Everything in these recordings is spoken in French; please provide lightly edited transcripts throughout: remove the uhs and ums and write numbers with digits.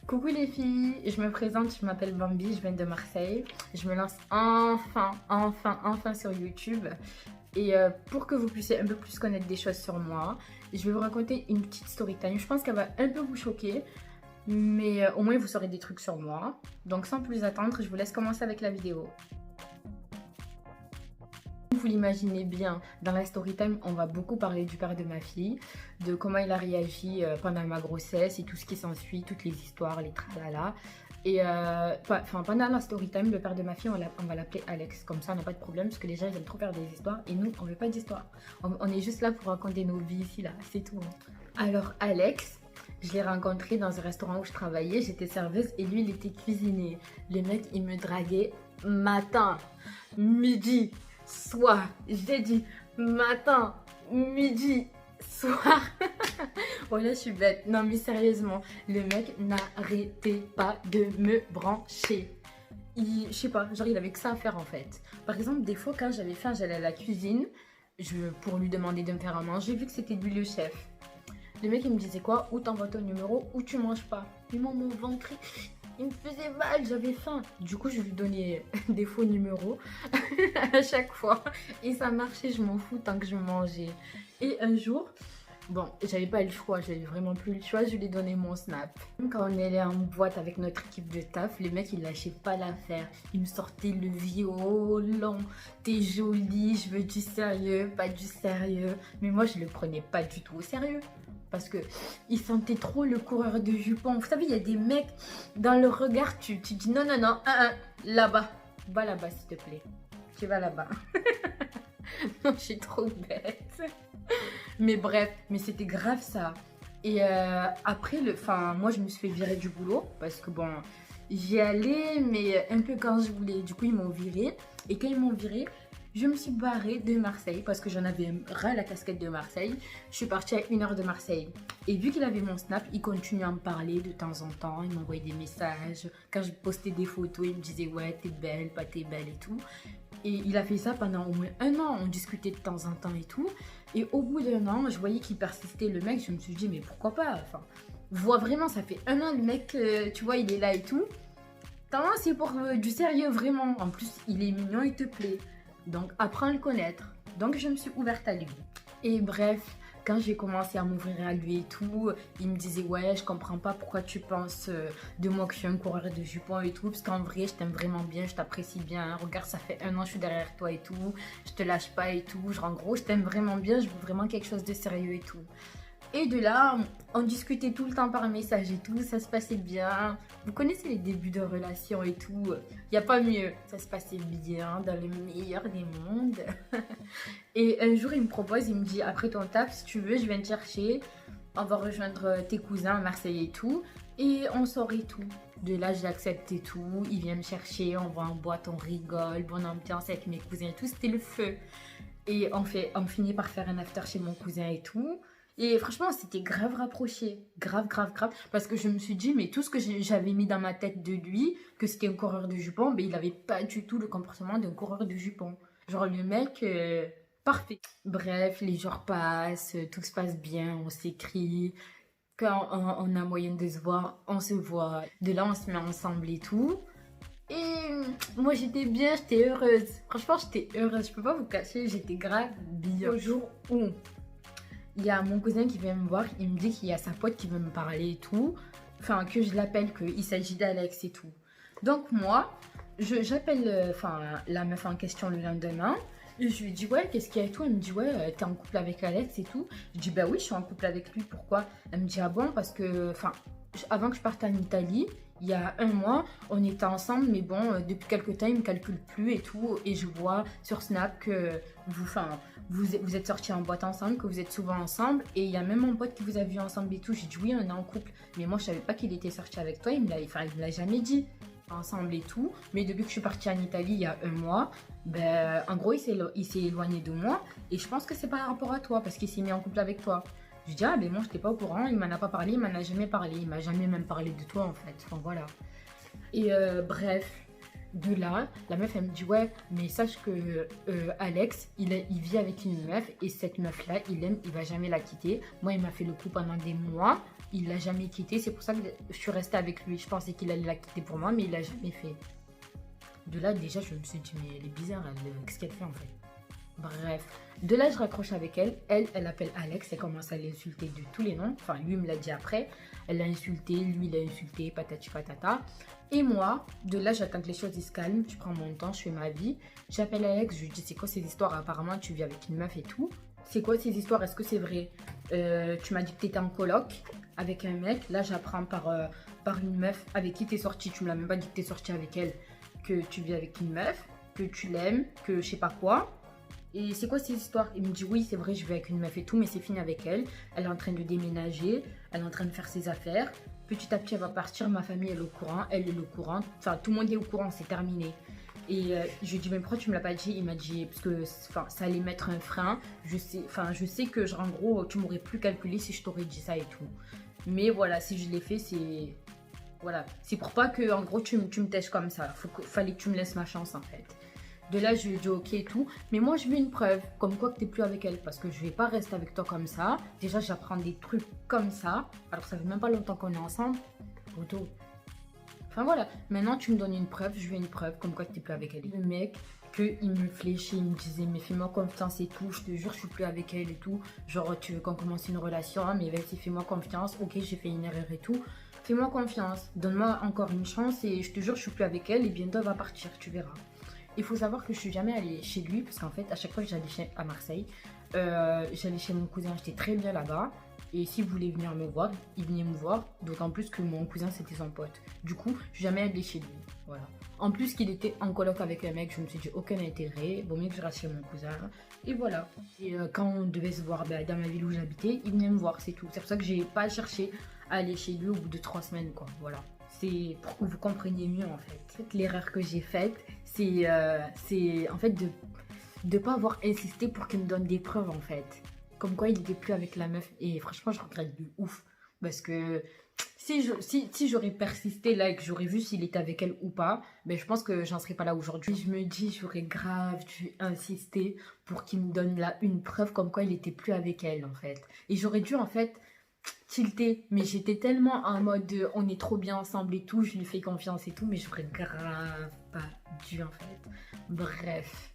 Coucou les filles, je me présente, je m'appelle Bambi, je viens de Marseille. Je me lance enfin sur YouTube. Et pour que vous puissiez un peu plus connaître des choses sur moi, je vais vous raconter une petite story time. Je pense qu'elle va un peu vous choquer, mais au moins vous saurez des trucs sur moi. Donc sans plus attendre, je vous laisse commencer avec la vidéo. Vous l'imaginez bien, dans la story time, on va beaucoup parler du père de ma fille, de comment il a réagi pendant ma grossesse et tout ce qui s'ensuit, toutes les histoires, les tralala. Et pendant la story time, le père de ma fille, on va l'appeler Alex. Comme ça, on n'a pas de problème parce que les gens ils aiment trop faire des histoires et nous, on veut pas d'histoires. On est juste là pour raconter nos vies ici, là, c'est tout. Alors, Alex, je l'ai rencontré dans un restaurant où je travaillais, j'étais serveuse et lui, il était cuisinier. Le mec, il me draguait matin, midi, soir. J'ai dit matin, midi, soir. Oh là, je suis bête. Non, mais sérieusement, le mec n'arrêtait pas de me brancher. Je sais pas, genre il avait que ça à faire en fait. Par exemple, des fois, quand j'avais faim, j'allais à la cuisine pour lui demander de me faire à manger, vu que c'était lui le chef. Le mec, il me disait quoi? Ou t'envoies ton numéro, ou tu manges pas. Mais moi, mon ventre, il me faisait mal, j'avais faim. Du coup, je lui donnais des faux numéros à chaque fois. Et ça marchait, je m'en fous tant que je mangeais. Et un jour, bon, j'avais pas le choix, j'avais vraiment plus le choix, je lui ai donné mon snap. Quand on allait en boîte avec notre équipe de taf, les mecs, ils lâchaient pas l'affaire. Ils me sortaient le violon. T'es jolie, je veux du sérieux, pas du sérieux. Mais moi, je le prenais pas du tout au sérieux. Parce que il sentait trop le coureur de jupons. Vous savez, il y a des mecs, dans le regard, tu dis non, là-bas. Va là-bas, s'il te plaît. Tu vas là-bas. Non, je suis trop bête. Mais bref, mais c'était grave ça. Et après, moi, je me suis fait virer du boulot. Parce que bon, j'y allais, mais un peu quand je voulais. Du coup, ils m'ont viré. Et quand ils m'ont viré, je me suis barrée de Marseille parce que j'en avais ras la casquette de Marseille. Je suis partie à 1 heure de Marseille. Et vu qu'il avait mon snap, il continuait à me parler de temps en temps. Il m'envoyait des messages. Quand je postais des photos, il me disait ouais, t'es belle, pas t'es belle et tout. Et il a fait ça pendant au moins 1 an. On discutait de temps en temps et tout. Et au bout d'1 an, je voyais qu'il persistait, le mec. Je me suis dit mais pourquoi pas. Enfin, vois vraiment, ça fait 1 an le mec, tu vois, il est là et tout. C'est pour du sérieux vraiment. En plus, il est mignon, il te plaît. Donc, apprends à le connaître. Donc, je me suis ouverte à lui. Et bref, quand j'ai commencé à m'ouvrir à lui et tout, il me disait, ouais, je comprends pas pourquoi tu penses de moi que je suis un coureur de jupons et tout. Parce qu'en vrai, je t'aime vraiment bien, je t'apprécie bien. Regarde, ça fait 1 an, je suis derrière toi et tout. Je te lâche pas et tout. Genre, en gros, je t'aime vraiment bien, je veux vraiment quelque chose de sérieux et tout. Et de là, on discutait tout le temps par message et tout, ça se passait bien. Vous connaissez les débuts de relation et tout, il n'y a pas mieux. Ça se passait bien, dans le meilleur des mondes. Et un jour, il me propose, il me dit, après ton taf, si tu veux, je viens te chercher. On va rejoindre tes cousins à Marseille et tout. Et on sort et tout. De là, j'accepte et tout. Il vient me chercher, on va en boîte, on rigole, bonne ambiance avec mes cousins et tout. C'était le feu. Et on finit par faire un after chez mon cousin et tout. Et franchement, on s'était grave rapproché. Grave. Parce que je me suis dit, mais tout ce que j'avais mis dans ma tête de lui, que c'était un coureur de jupons, mais il n'avait pas du tout le comportement d'un coureur de jupons. Genre le mec, parfait. Bref, les jours passent, tout se passe bien, on s'écrit. Quand on a moyen de se voir, on se voit. De là, on se met ensemble et tout. Et moi, j'étais bien, j'étais heureuse. Franchement, j'étais heureuse. Je peux pas vous cacher, j'étais grave bien. Au jour où il y a mon cousin qui vient me voir, il me dit qu'il y a sa pote qui veut me parler et tout. Enfin, que je l'appelle, qu'il s'agit d'Alex et tout. Donc moi, j'appelle la meuf en question le lendemain. Et je lui dis, ouais, qu'est-ce qu'il y a et tout? Elle me dit, ouais, t'es en couple avec Alex et tout. Je dis, bah oui, je suis en couple avec lui. Pourquoi? Elle me dit, ah bon, parce que, avant que je parte en Italie, il y a 1 mois, on était ensemble, mais bon, depuis quelques temps, il me calcule plus et tout. Et je vois sur Snap que vous êtes sortis en boîte ensemble, que vous êtes souvent ensemble. Et il y a même mon pote qui vous a vu ensemble et tout. J'ai dit, oui, on est en couple. Mais moi, je savais pas qu'il était sorti avec toi. Il me l'a jamais dit. Ensemble et tout. Mais depuis que je suis partie en Italie il y a 1 mois, ben, en gros, il s'est éloigné de moi. Et je pense que c'est par rapport à toi, parce qu'il s'est mis en couple avec toi. Je dis, ah ben moi, je n'étais pas au courant, il m'en a pas parlé, il m'en a jamais parlé, il m'a jamais même parlé de toi en fait. Enfin voilà. Et bref, de là, la meuf elle me dit, ouais, mais sache que Alex, il vit avec une meuf et cette meuf là, il va jamais la quitter. Moi, il m'a fait le coup pendant des mois. Il l'a jamais quitté. C'est pour ça que je suis restée avec lui. Je pensais qu'il allait la quitter pour moi, mais il l'a jamais fait. De là, déjà, je me suis dit, mais elle est bizarre, qu'est-ce qu'elle fait en fait? Bref, de là, je raccroche avec elle. Elle appelle Alex, elle commence à l'insulter de tous les noms. Enfin, lui me l'a dit après. Elle l'a insulté, lui il l'a insulté, patati patata. Et moi, de là, j'attends que les choses se calment. Je prends mon temps, je fais ma vie. J'appelle Alex, je lui dis, c'est quoi ces histoires? Apparemment, tu vis avec une meuf et tout. C'est quoi ces histoires? Est-ce que c'est vrai? Tu m'as dit que tu étais en coloc avec un mec. Là, j'apprends par une meuf avec qui tu es sortie. Tu me l'as même pas dit que tu es sortie avec elle. Que tu vis avec une meuf, que tu l'aimes, que je sais pas quoi. Et c'est quoi ces histoires? Il me dit oui, c'est vrai, je vais avec une meuf et tout, mais c'est fini avec elle. Elle est en train de déménager, elle est en train de faire ses affaires. Petit à petit, elle va partir, ma famille est au courant, elle est au courant. Enfin, tout le monde est au courant, c'est terminé. Et je lui ai dit, mais pourquoi tu me l'as pas dit? Il m'a dit, parce que ça allait mettre un frein. Je sais que, genre, en gros, tu m'aurais plus calculé si je t'aurais dit ça et tout. Mais voilà, si je l'ai fait, c'est... Voilà, c'est pour pas que, en gros, tu me tèches comme ça. Fallait que tu me laisses ma chance, en fait. De là, je lui ai dit ok et tout. Mais moi, je veux une preuve, comme quoi que t'es plus avec elle. Parce que je vais pas rester avec toi comme ça. Déjà, j'apprends des trucs comme ça. Alors, ça fait même pas longtemps qu'on est ensemble. Auto. Enfin, voilà. Maintenant, tu me donnes une preuve. Je veux une preuve, comme quoi que t'es plus avec elle. Le mec, il me fléchait, il me disait, mais fais-moi confiance et tout. Je te jure, je suis plus avec elle et tout. Genre, tu veux qu'on commence une relation, hein, mais vas-y, fais-moi confiance. Ok, j'ai fait une erreur et tout. Fais-moi confiance. Donne-moi encore une chance et je te jure, je suis plus avec elle et bientôt elle va partir, tu verras. Il faut savoir que je suis jamais allée chez lui parce qu'en fait, à chaque fois que j'allais à Marseille, j'allais chez mon cousin, j'étais très bien là-bas. Et s'il voulait venir me voir, il venait me voir. D'autant plus que mon cousin, c'était son pote. Du coup, je suis jamais allée chez lui. Voilà. En plus qu'il était en coloc avec un mec, je me suis dit aucun intérêt. Vaut mieux que je reste chez mon cousin. Et voilà. Et quand on devait se voir dans ma ville où j'habitais, il venait me voir, c'est tout. C'est pour ça que j'ai pas cherché à aller chez lui au bout de 3 semaines, quoi. Voilà. C'est pour que vous compreniez mieux en fait. L'erreur que j'ai faite, c'est en fait de ne pas avoir insisté pour qu'il me donne des preuves en fait. Comme quoi il n'était plus avec la meuf. Et franchement, je regrette de ouf. Parce que si j'aurais persisté là et que j'aurais vu s'il était avec elle ou pas, ben je pense que j'en serais pas là aujourd'hui. Je me dis, j'aurais grave dû insister pour qu'il me donne là une preuve comme quoi il était plus avec elle en fait. Et j'aurais dû en fait tilté, mais j'étais tellement en mode on est trop bien ensemble et tout, je lui fais confiance et tout, mais j'aurais grave pas dû en fait. Bref.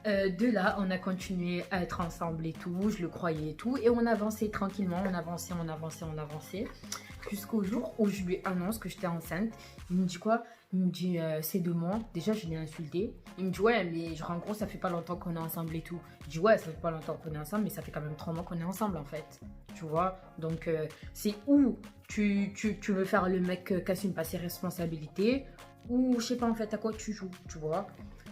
De là, on a continué à être ensemble et tout, je le croyais et tout, et on avançait tranquillement, on avançait, jusqu'au jour où je lui annonce que j'étais enceinte. Il me dit quoi? Il me dit c'est de moi. Déjà, je l'ai insulté. Il me dit ouais, mais genre en gros, ça fait pas longtemps qu'on est ensemble et tout. Je dis ouais, ça fait pas longtemps qu'on est ensemble, mais ça fait quand même 3 mois qu'on est ensemble en fait. Tu vois? Donc, c'est où tu veux faire le mec qui assume pas ses responsabilités, ou je sais pas en fait à quoi tu joues, tu vois?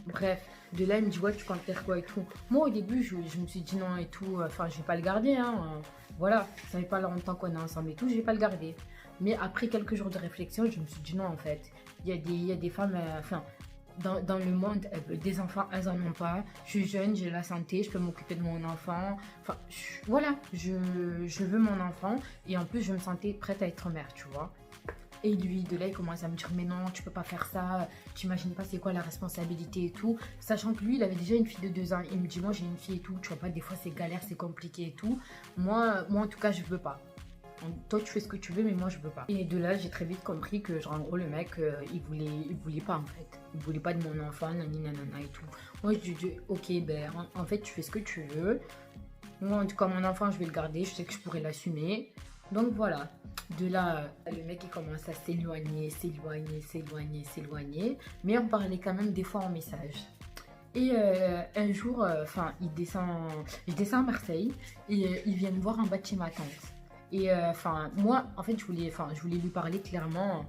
Bref, de là, il me dit ouais, tu comptes faire quoi et tout. Moi, au début, je me suis dit non et tout. Enfin, je vais pas le garder, hein. Voilà, ça fait pas longtemps qu'on est ensemble et tout, je vais pas le garder. Mais après quelques jours de réflexion, je me suis dit non, en fait. Il y a des femmes, enfin, dans le monde, des enfants, elles en ont pas. Je suis jeune, j'ai la santé, je peux m'occuper de mon enfant. Enfin, voilà, je veux mon enfant. Et en plus, je me sentais prête à être mère, tu vois. Et lui, de là, il commence à me dire, mais non, tu peux pas faire ça, tu imagines pas c'est quoi la responsabilité et tout. Sachant que lui, il avait déjà une fille de 2 ans. Il me dit, moi, j'ai une fille et tout, tu vois pas, des fois, c'est galère, c'est compliqué et tout. Moi, en tout cas, je veux pas. Toi, tu fais ce que tu veux, mais moi, je veux pas. Et de là, j'ai très vite compris que, genre, en gros, le mec, il voulait pas, en fait. Il voulait pas de mon enfant, nanana et tout. Moi, je lui dis, ok, ben, en fait, tu fais ce que tu veux. Moi, en tout cas, mon enfant, je vais le garder, je sais que je pourrais l'assumer. Donc voilà, de là, le mec il commence à s'éloigner, mais on parlait quand même des fois en message. Et un jour, je descends à Marseille et il vient me voir en bas de chez ma tante. Et moi, en fait, je voulais lui parler clairement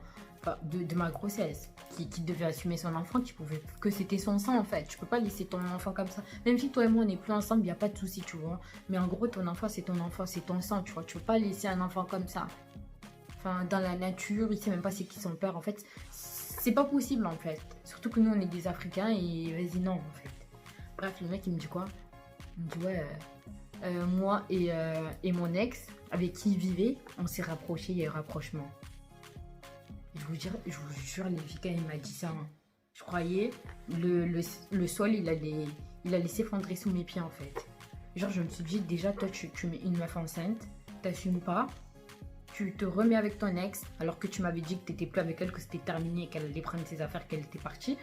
de ma grossesse, qui devait assumer son enfant, que c'était son sang en fait. Tu peux pas laisser ton enfant comme ça. Même si toi et moi on n'est plus ensemble, il n'y a pas de souci, tu vois. Mais en gros, ton enfant, c'est ton sang, tu vois. Tu peux pas laisser un enfant comme ça. Enfin, dans la nature, il sait même pas c'est qui son père. En fait, c'est pas possible en fait. Surtout que nous, on est des Africains et vas-y, non en fait. Bref, le mec, il me dit quoi? Il me dit ouais, moi et mon ex, avec qui il vivait, on s'est rapprochés, il y a eu rapprochement. Je vous jure, les filles, quand il m'a dit ça, hein, je croyais le sol, il allait s'effondrer sous mes pieds en fait. Genre, je me suis dit, déjà, toi, tu mets une meuf enceinte, t'assumes pas. tu te remets avec ton ex alors que tu m'avais dit que tu n'étais plus avec elle, que c'était terminé, qu'elle allait prendre ses affaires, qu'elle était partie.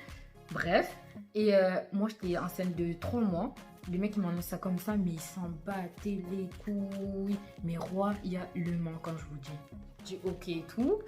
Bref, et moi j'étais enceinte de 3 mois. Le mec il m'annonce ça comme ça, mais il s'en battait les couilles. Mais roi, il y a le manque quand je vous dis. Je dis ok et tout.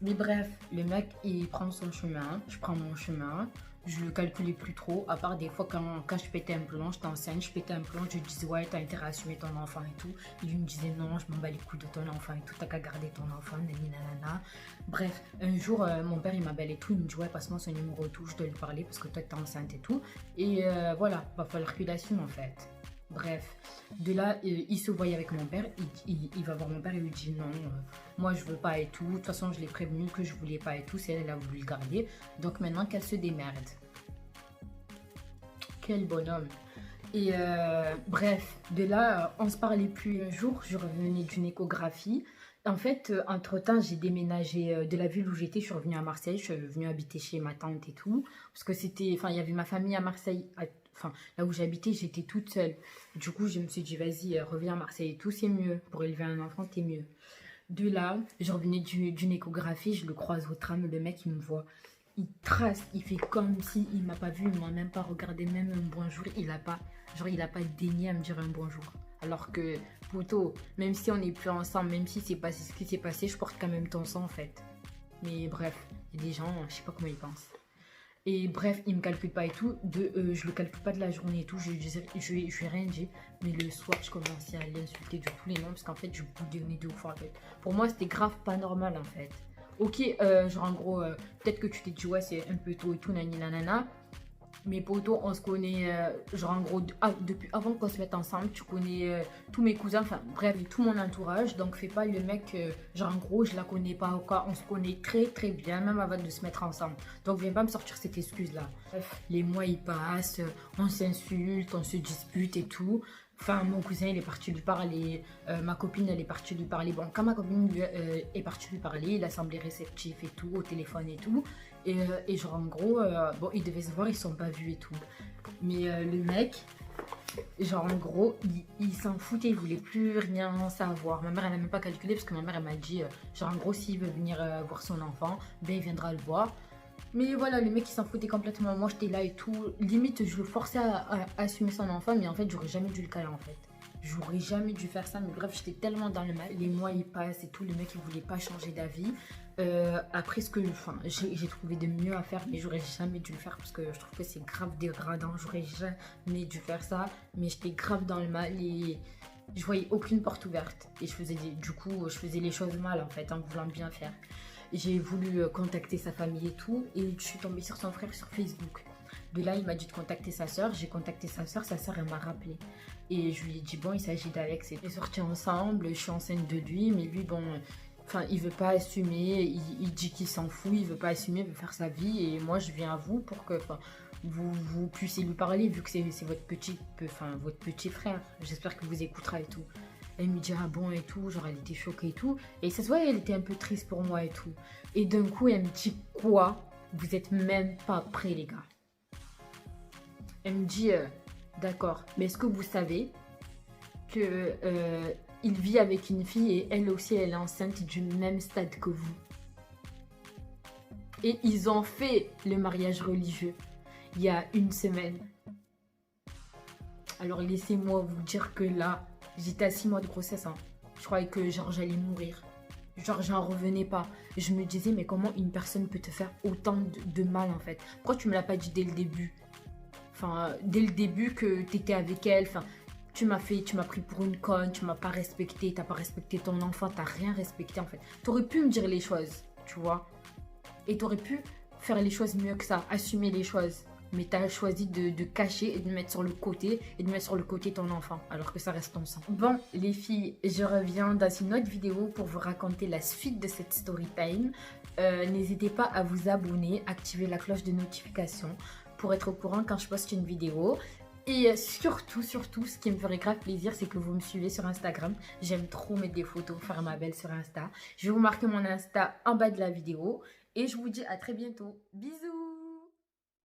Mais bref, le mec il prend son chemin, je prends mon chemin. Je le calculais plus trop, à part des fois quand je pétais un plomb, j'étais enceinte, je pétais un plomb, je lui disais ouais t'as intérêt à assumer ton enfant et tout. Il lui me disait non, je m'en bats les couilles de ton enfant et tout, t'as qu'à garder ton enfant, nanana. Bref, un jour mon père il m'appelle et tout, il me dit ouais passe-moi son numéro et tout, je dois lui parler parce que toi t'es enceinte et tout. Et voilà, va falloir qu'il assume en fait. Bref, de là, il se voyait avec mon père, il va voir mon père et lui dit non, moi je veux pas et tout, de toute façon je l'ai prévenu que je voulais pas et tout, c'est elle, elle a voulu le garder, donc maintenant qu'elle se démerde. Quel bonhomme. Et bref, de là, on se parlait plus un jour, je revenais d'une échographie. En fait, entre-temps, j'ai déménagé de la ville où j'étais, je suis revenue à Marseille, je suis venue habiter chez ma tante et tout, parce que c'était, enfin, il y avait ma famille à Marseille, enfin, là où j'habitais, j'étais toute seule. Du coup, je me suis dit, vas-y, reviens à Marseille et tout, c'est mieux. Pour élever un enfant, c'est mieux. De là, je revenais d'une échographie, je le croise au tram, le mec, il me voit. Il trace, il fait comme si il m'a pas vu, il m'a même pas regardé, même un bonjour, il a pas daigné à me dire un bonjour. Alors que, poto, même si on n'est plus ensemble, même si c'est passé ce qui s'est passé, je porte quand même ton sang en fait. Mais bref, il y a des gens, je sais pas comment ils pensent. Et bref, il me calcule pas et tout. Je le calcule pas de la journée et tout. Je lui ai rien dit. Mais le soir, je commençais à l'insulter de tous les noms. Parce qu'en fait, je boudonnais de ouf en fait. Pour moi, c'était grave pas normal en fait. Ok, genre en gros, peut-être que tu t'es dit ouais, c'est un peu tôt et tout, nani nanana. Mes potos, on se connaît, genre en gros, depuis avant qu'on se mette ensemble, tu connais tous mes cousins, enfin bref, tout mon entourage. Donc fais pas le mec, genre en gros, je la connais pas ou quoi. On se connaît très très bien, même avant de se mettre ensemble. Donc viens pas me sortir cette excuse-là. Bref, les mois ils passent, on s'insulte, on se dispute et tout. Enfin, mon cousin, il est parti lui parler. Ma copine, elle est partie lui parler. Bon, quand ma copine est partie lui parler, il a semblé réceptif et tout, au téléphone et tout. Et genre, en gros, bon, ils devaient se voir, ils sont pas vus et tout. Mais le mec, genre, en gros, il s'en foutait, il voulait plus rien savoir. Ma mère, elle n'a même pas calculé parce que ma mère, elle m'a dit, genre, en gros, s'il veut venir voir son enfant, ben, il viendra le voir. Mais voilà, le mec il s'en foutait complètement. Moi j'étais là et tout. Limite, je le forçais à assumer son enfant, mais en fait, j'aurais jamais dû le caler en fait. J'aurais jamais dû faire ça. Mais bref, j'étais tellement dans le mal. Les mois ils passent et tout. Le mec il voulait pas changer d'avis. Après, j'ai trouvé de mieux à faire, mais j'aurais jamais dû le faire parce que je trouve que c'est grave dégradant. J'aurais jamais dû faire ça. Mais j'étais grave dans le mal et je voyais aucune porte ouverte. Et du coup, je faisais les choses mal en fait, en voulant bien faire. J'ai voulu contacter sa famille et tout, et je suis tombée sur son frère sur Facebook. De là, il m'a dit de contacter sa soeur. J'ai contacté sa soeur elle m'a rappelé. Et je lui ai dit, bon, il s'agit d'Alex. On est sortis ensemble, je suis enceinte de lui, mais lui, bon, enfin, il veut pas assumer, il dit qu'il s'en fout, il veut pas assumer, il veut faire sa vie. Et moi, je viens à vous pour que vous puissiez lui parler, vu que c'est votre petit frère. J'espère que vous écoutera et tout. Elle me dit ah bon et tout, genre elle était choquée et tout. Et ça se voit, elle était un peu triste pour moi et tout. Et d'un coup, elle me dit quoi? Vous êtes même pas prêts les gars. Elle me dit d'accord, mais est-ce que vous savez que il vit avec une fille et elle aussi elle est enceinte du même stade que vous? Et ils ont fait le mariage religieux il y a 1 semaine. Alors laissez-moi vous dire que là, j'étais à 6 mois de grossesse. Hein. Je croyais que genre j'allais mourir. Genre j'en revenais pas. Je me disais mais comment une personne peut te faire autant de mal en fait? Pourquoi tu me l'as pas dit dès le début? Enfin, dès le début que tu étais avec elle. Enfin, tu m'as pris pour une conne, tu m'as pas respecté, t'as pas respecté ton enfant, t'as rien respecté en fait. T'aurais pu me dire les choses, tu vois. Et t'aurais pu faire les choses mieux que ça, assumer les choses. Mais tu as choisi de cacher et de mettre sur le côté et de mettre sur le côté ton enfant alors que ça reste ton sang. Bon les filles, je reviens dans une autre vidéo pour vous raconter la suite de cette story time. N'hésitez pas à vous abonner, activer la cloche de notification pour être au courant quand je poste une vidéo. Et surtout, ce qui me ferait grave plaisir, c'est que vous me suivez sur Instagram. J'aime trop mettre des photos, faire ma belle sur Insta. Je vais vous marquer mon Insta en bas de la vidéo. Et je vous dis à très bientôt. Bisous!